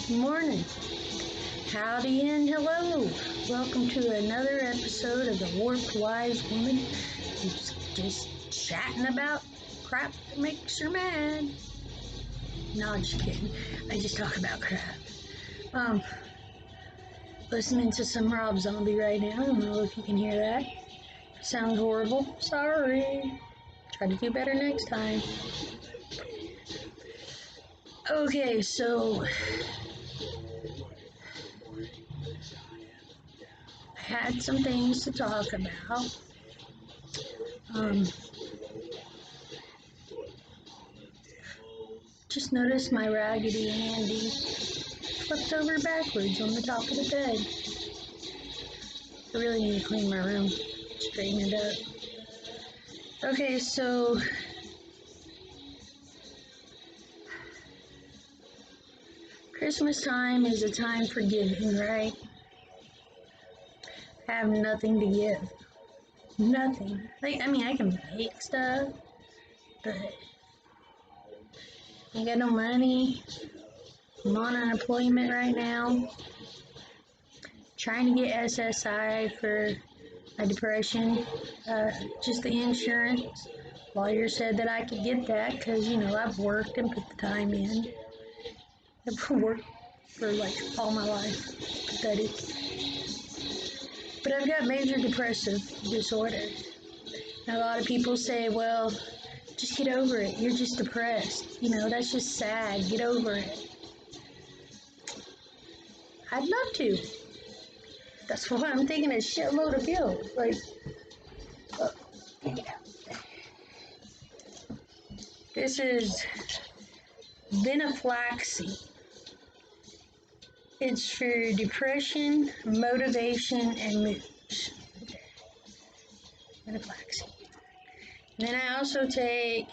Morning, howdy, and hello. Welcome to another episode of the Warped Wise Woman who's just chatting about crap that makes her mad. No, I'm just kidding. I just talk about crap. Listening to some Rob Zombie right now. I don't know if you can hear that. Sounds horrible. Sorry. Try to do better next time. Okay, so I had some things to talk about. Just noticed my Raggedy Andy flipped over backwards on the top of the bed. I really need to clean my room, straighten it up. Okay, so Christmas time is a time for giving, right? I have nothing to give. Nothing. I can make stuff, but I ain't got no money. I'm on unemployment right now. Trying to get SSI for my depression. Just the insurance. Lawyer said that I could get that because, I've worked and put the time in. I've worked for all my life. It's pathetic. But I've got major depressive disorder. And a lot of people say, well, just get over it. You're just depressed. That's just sad. Get over it. I'd love to. That's why I'm taking a shitload of pills. This is Venlafaxine. It's for depression, motivation, and mood. Venlafaxine. Then I also take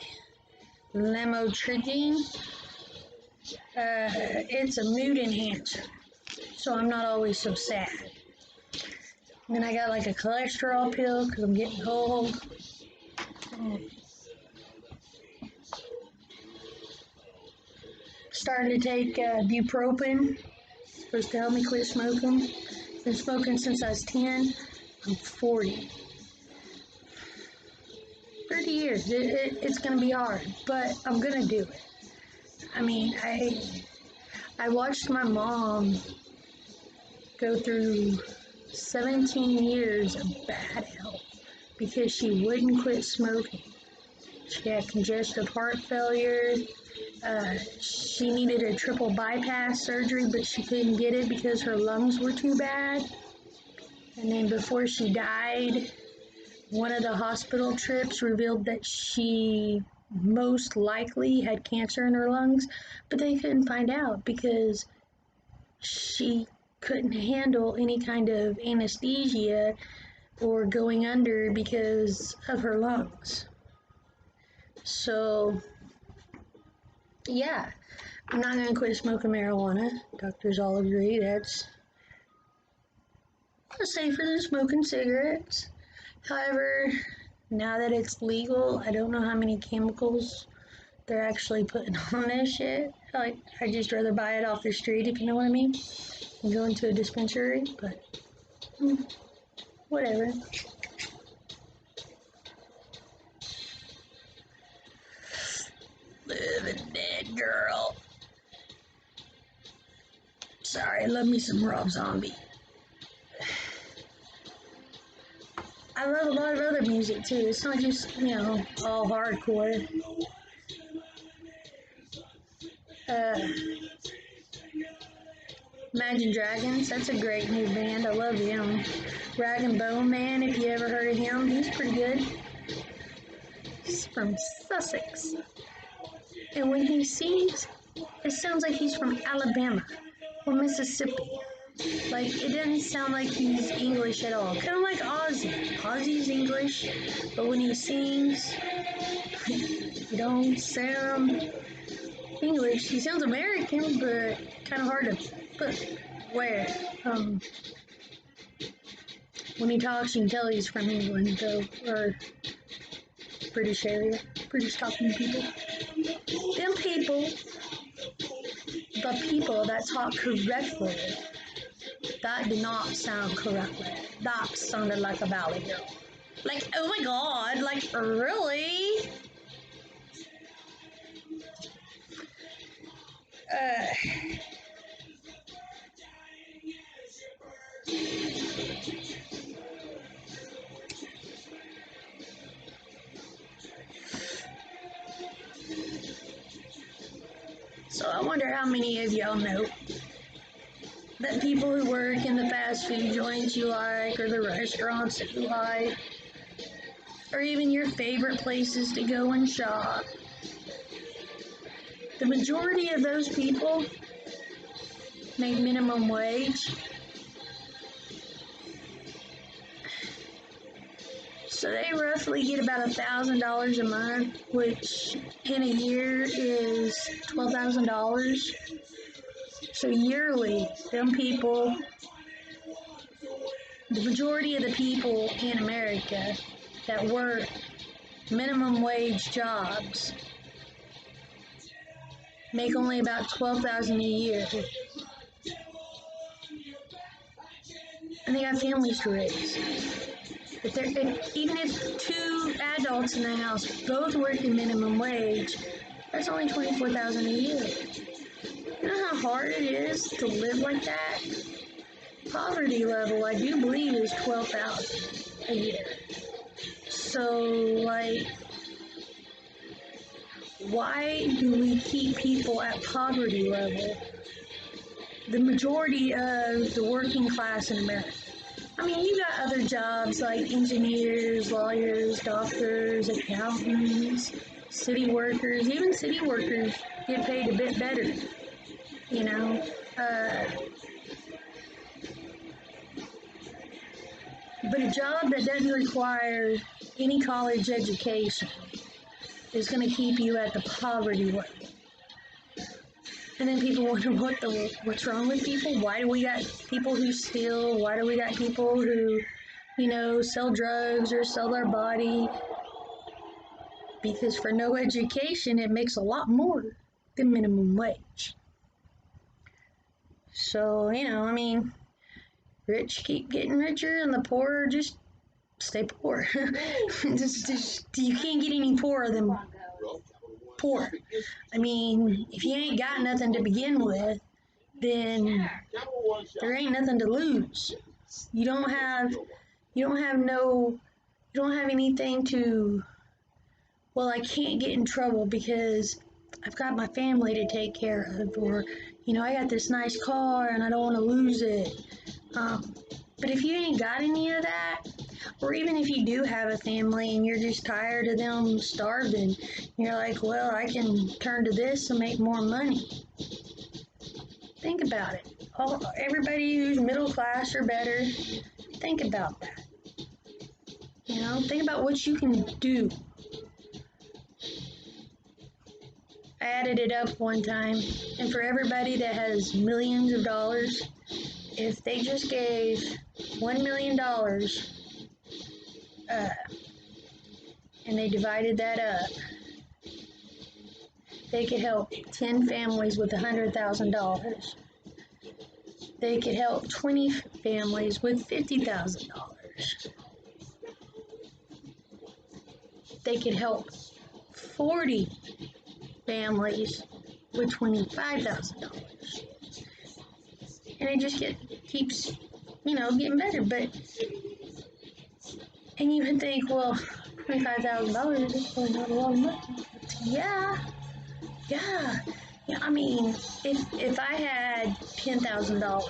lamotrigine. It's a mood enhancer, so I'm not always so sad. And then I got a cholesterol pill because I'm getting old. Starting to take bupropion. Supposed to help me quit smoking. Been smoking since I was 10. I'm 40. 30 years. It's going to be hard, but I'm going to do it. I watched my mom go through 17 years of bad health because she wouldn't quit smoking. She had congestive heart failure. She needed a triple bypass surgery, but she couldn't get it because her lungs were too bad. And then before she died, one of the hospital trips revealed that she most likely had cancer in her lungs, but they couldn't find out because she couldn't handle any kind of anesthesia or going under because of her lungs. So, yeah, I'm not going to quit smoking marijuana. Doctors all agree that's safer than smoking cigarettes. However, now that it's legal, I don't know how many chemicals they're actually putting on this shit. I'd just rather buy it off the street, if you know what I mean, and go into a dispensary, but whatever. Living dead girl. Sorry, I love me some Rob Zombie. I love a lot of other music too. It's not just, all hardcore. Imagine Dragons, that's a great new band. I love them. Rag and Bone Man, if you ever heard of him, he's pretty good. He's from Sussex. And when he sings, it sounds like he's from Alabama or Mississippi. It doesn't sound like he's English at all. Kind of like Ozzy. Ozzy's English, but when he sings, he don't sound English. He sounds American, but kind of hard to put where. When he talks, you can tell he's from England, though, or British area. British talking people. Them people. of people that talk correctly. That did not sound correctly. That sounded like a valley girl. Like, oh my god, like, really? Uh, so I wonder how many of y'all know that people who work in the fast food joints you like, or the restaurants that you like, or even your favorite places to go and shop, the majority of those people make minimum wage. So they roughly get about $1,000 a month, which in a year is $12,000. So yearly, them people, the majority of the people in America that work minimum wage jobs make only about $12,000 a year. And they got families to raise. Even if two adults in the house both working minimum wage, that's only $24,000 a year. You know how hard it is to live like that? Poverty level, I do believe, is $12,000 a year. So, like, why do we keep people at poverty level? The majority of the working class in America. I mean, you got other jobs like engineers, lawyers, doctors, accountants, city workers. Even city workers get paid a bit better, you know. But a job that doesn't require any college education is going to keep you at the poverty level. And then people wonder what's wrong with people. Why do we got people who steal? Why do we got people who, sell drugs or sell their body? Because for no education, it makes a lot more than minimum wage. So, rich keep getting richer and the poor just stay poor. You can't get any poorer than poor. I mean, if you ain't got nothing to begin with, then there ain't nothing to lose. You don't have anything to, well, I can't get in trouble because I've got my family to take care of, or, I got this nice car and I don't want to lose it. But if you ain't got any of that, or even if you do have a family and you're just tired of them starving, you're like, well, I can turn to this and make more money. Think about it. Everybody who's middle class or better, think about that. Think about what you can do. I added it up one time, and for everybody that has millions of dollars, if they just gave $1 million and they divided that up, they could help 10 families with $100,000. They could help 20 families with $50,000. They could help 40 families with $25,000. And it just keeps, getting better. And you would think, well, $25,000 is really not a lot of money. Yeah. I mean, if I had $10,000,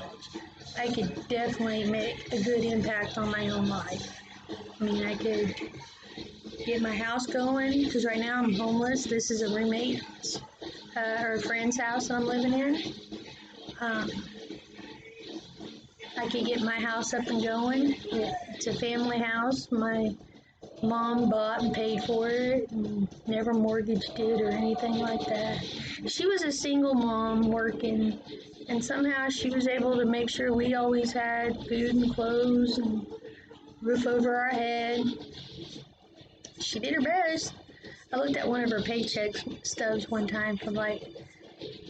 I could definitely make a good impact on my own life. I mean, I could get my house going, because right now I'm homeless. This is a roommate's or a friend's house that I'm living in. I could get my house up and going. It's a family house. My mom bought and paid for it and never mortgaged it or anything like that. She was a single mom working, and somehow she was able to make sure we always had food and clothes and roof over our head. She did her best. I looked at one of her paycheck stubs one time from like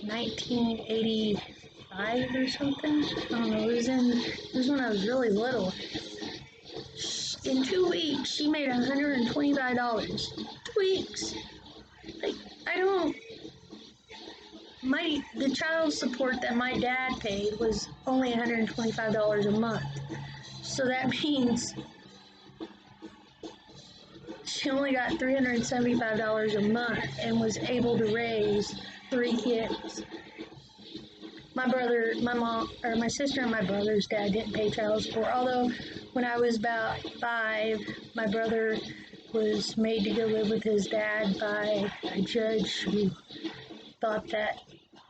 1985 or something. I don't know. It was when I was really little. In 2 weeks, she made $125. 2 weeks. Like, I don't. The child support that my dad paid was only $125 a month. So that means she only got $375 a month and was able to raise 3 kids. My sister and my brother's dad didn't pay child support. Although when I was about 5, my brother was made to go live with his dad by a judge who thought that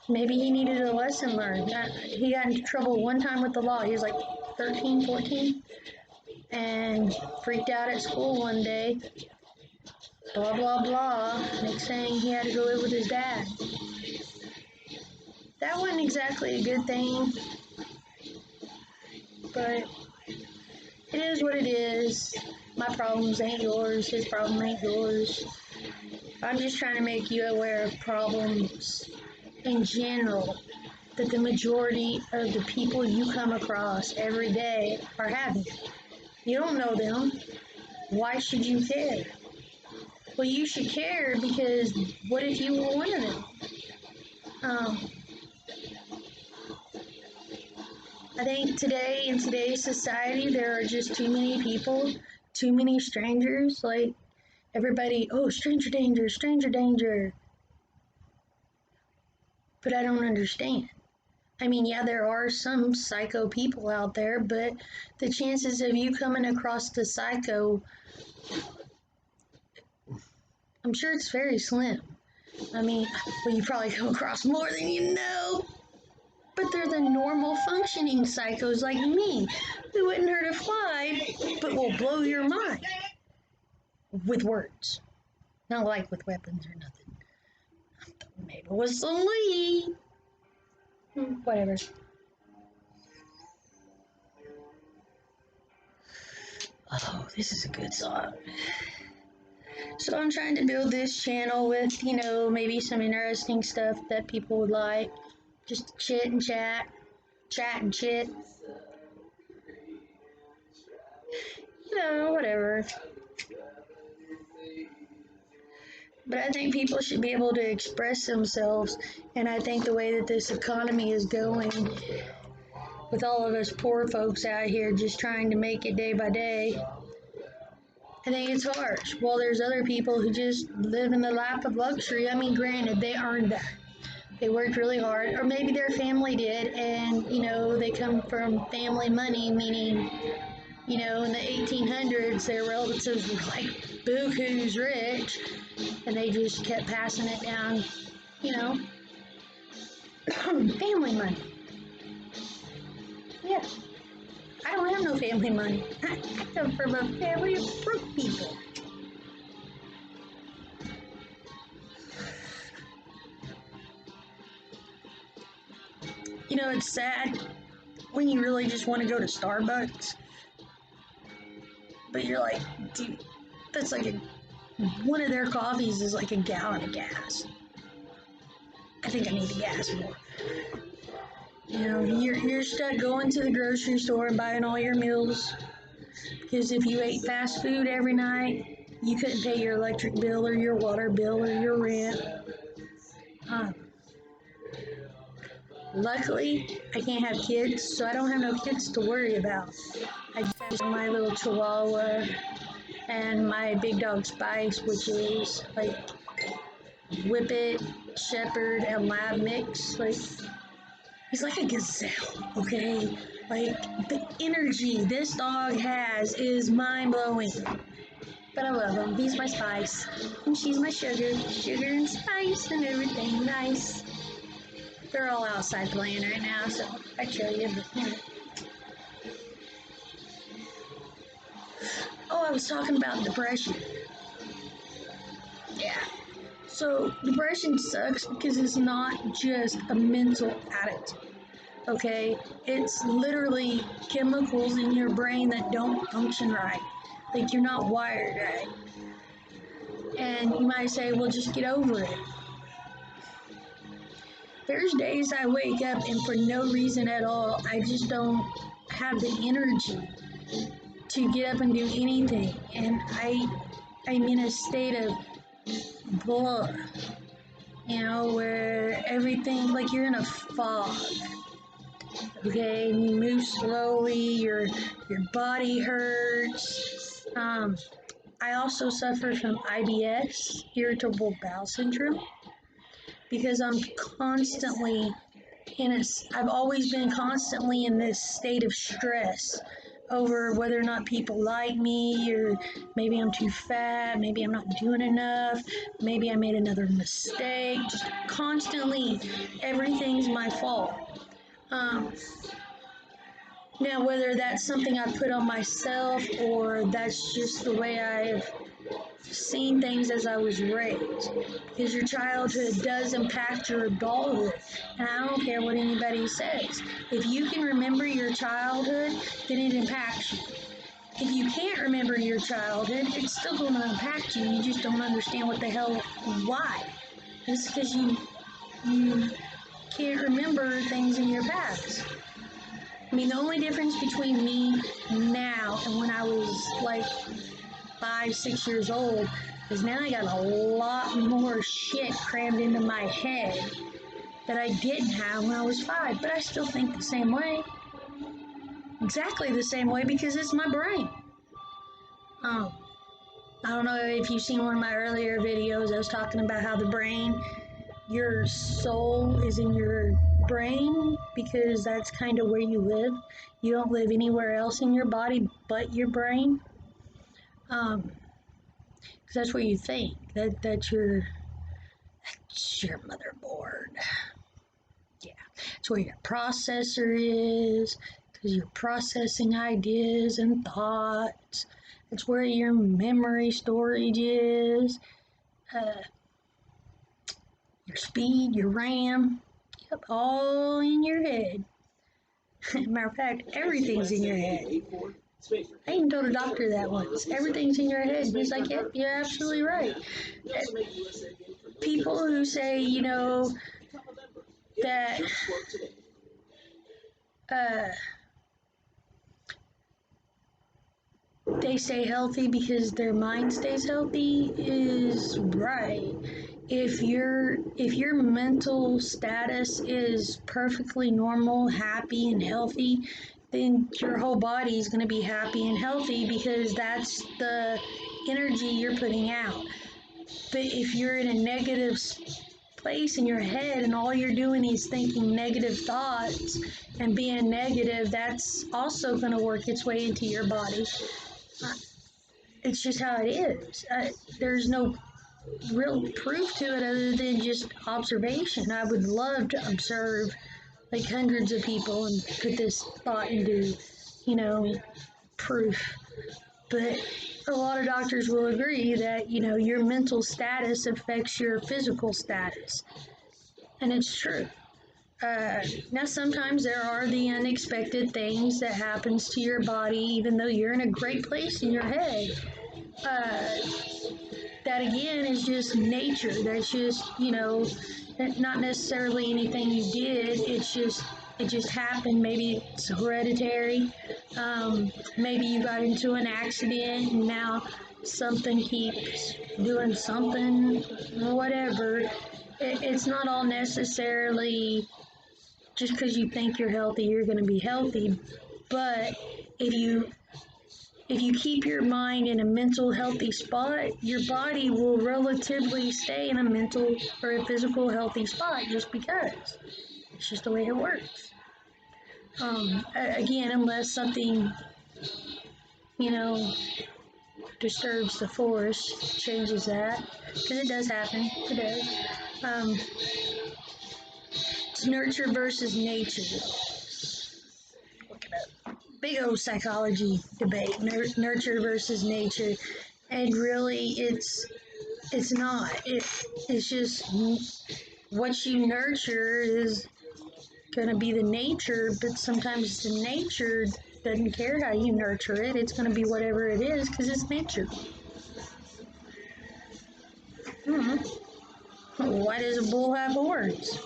maybe he needed a lesson learned. He got into trouble one time with the law. He was like 13, 14, and freaked out at school one day. Blah, blah, blah. Next thing, he had to go live with his dad. That wasn't exactly a good thing, but it is what it is. My problems ain't yours. His problem ain't yours. I'm just trying to make you aware of problems in general that the majority of the people you come across every day are having. You don't know them. Why should you care? Well, you should care because what if you were one of them? I think today, in today's society, there are just too many people, too many strangers. Like, everybody, oh, stranger danger, stranger danger. But I don't understand. I mean, yeah, there are some psycho people out there, but the chances of you coming across the psycho, I'm sure it's very slim. I mean, well, you probably come across more than you know. But they're the normal functioning psychos like me, who wouldn't hurt a fly, but will blow your mind. With words. Not like with weapons or nothing. Maybe it was some Lee. Whatever. Oh, this is a good song. So I'm trying to build this channel with, maybe some interesting stuff that people would like. Just chit and chat. Chat and chit. Whatever. But I think people should be able to express themselves, and I think the way that this economy is going, with all of us poor folks out here just trying to make it day by day, I think it's harsh. While there's other people who just live in the lap of luxury. I mean, granted, they earned that. They worked really hard, or maybe their family did, and, they come from family money, meaning, in the 1800s, their relatives were like bukus rich, and they just kept passing it down, family money. Yeah. I don't have no family money. I come from a family of broke people. It's sad when you really just want to go to Starbucks, but you're like, dude, that's like one of their coffees is like a gallon of gas. I think I need to gas more. You're stuck going to the grocery store and buying all your meals, because if you ate fast food every night, you couldn't pay your electric bill or your water bill or your rent. Luckily, I can't have kids, so I don't have no kids to worry about. I just have my little Chihuahua and my big dog Spice, which is like Whippet, Shepherd, and Lab mix. Like, he's like a gazelle, okay? Like, the energy this dog has is mind-blowing. But I love him. He's my Spice. And she's my sugar. Sugar and spice and everything nice. They're all outside playing right now, so I tell you, but Oh, I was talking about depression. Yeah. So, depression sucks because it's not just a mental attitude. Okay? It's literally chemicals in your brain that don't function right. Like, you're not wired right. And you might say, well, just get over it. There's days I wake up and for no reason at all, I just don't have the energy to get up and do anything. And I'm in a state of blah, where everything, like you're in a fog. Okay, and you move slowly, your body hurts. I also suffer from IBS, irritable bowel syndrome, because I've always been constantly in this state of stress over whether or not people like me, or maybe I'm too fat, maybe I'm not doing enough, maybe I made another mistake. Just constantly, everything's my fault. Now, whether that's something I put on myself or that's just the way I've seen things as I was raised, because your childhood does impact your adulthood, and I don't care what anybody says. If you can remember your childhood, then it impacts you. If you can't remember your childhood, it's still going to impact you. You just don't understand what the hell, why. It's because you can't remember things in your past. I mean, the only difference between me now and when I was like 5, 6 years old is now I got a lot more shit crammed into my head that I didn't have when I was 5, but I still think the same way. Exactly the same way, because it's my brain. I don't know if you've seen one of my earlier videos. I was talking about how the brain, your soul is in your brain, because that's kind of where you live. You don't live anywhere else in your body but your brain. Because that's where you think. That's your motherboard. Yeah, it's where your processor is, because you're processing ideas and thoughts. It's where your memory storage is. Your speed, your RAM. Yep, all in your head. Matter of fact, everything's in your head. I even told a doctor that once. Everything's in your head. He's like, yep, you're absolutely right. People who say, that they stay healthy because their mind stays healthy is right. If your mental status is perfectly normal, happy and healthy, then your whole body is going to be happy and healthy, because that's the energy you're putting out. But if you're in a negative place in your head and all you're doing is thinking negative thoughts and being negative, that's also going to work its way into your body. It's just how it is. There's no real proof to it other than just observation. I would love to observe like hundreds of people and put this thought into, proof. But a lot of doctors will agree that, your mental status affects your physical status. And it's true. Now, sometimes there are the unexpected things that happens to your body, even though you're in a great place in your head. That again is just nature. That's just, not necessarily anything you did. It just happened. Maybe it's hereditary. Maybe you got into an accident and now something keeps doing something, whatever. It's not all necessarily just because you think you're healthy, you're going to be healthy. But if you keep your mind in a mental healthy spot, your body will relatively stay in a mental or a physical healthy spot, just because. It's just the way it works. Again, unless something, disturbs the force, changes that, because it does happen. It does. It's nurture versus nature. Look it up. Big old psychology debate, nurture versus nature, and really it's not. It's just what you nurture is going to be the nature, but sometimes the nature doesn't care how you nurture it. It's going to be whatever it is, because it's nature. Why does a bull have horns?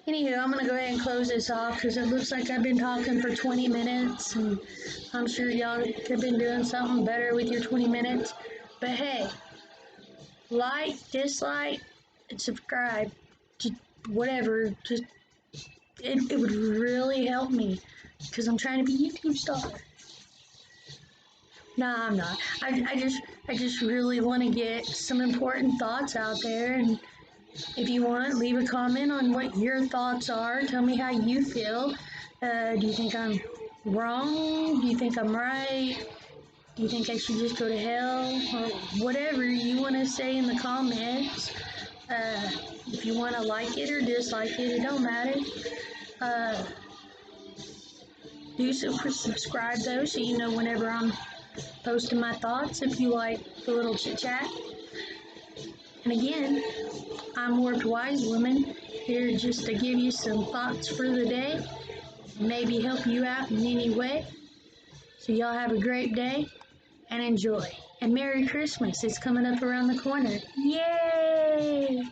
Anywho, I'm going to go ahead and close this off because it looks like I've been talking for 20 minutes, and I'm sure y'all have been doing something better with your 20 minutes. But hey, like, dislike, and subscribe. Just whatever. Just it would really help me because I'm trying to be a YouTube star. Nah, I'm not. I just really want to get some important thoughts out there, and if you want, leave a comment on what your thoughts are. Tell me how you feel. Do you think I'm wrong? Do you think I'm right? Do you think I should just go to hell? Or whatever you want to say in the comments. If you want to like it or dislike it, it don't matter. Do subscribe though, so you know whenever I'm posting my thoughts, if you like the little chit chat. And again, I'm Warped Wise Woman, here just to give you some thoughts for the day, maybe help you out in any way. So y'all have a great day and enjoy. And Merry Christmas, it's coming up around the corner. Yay!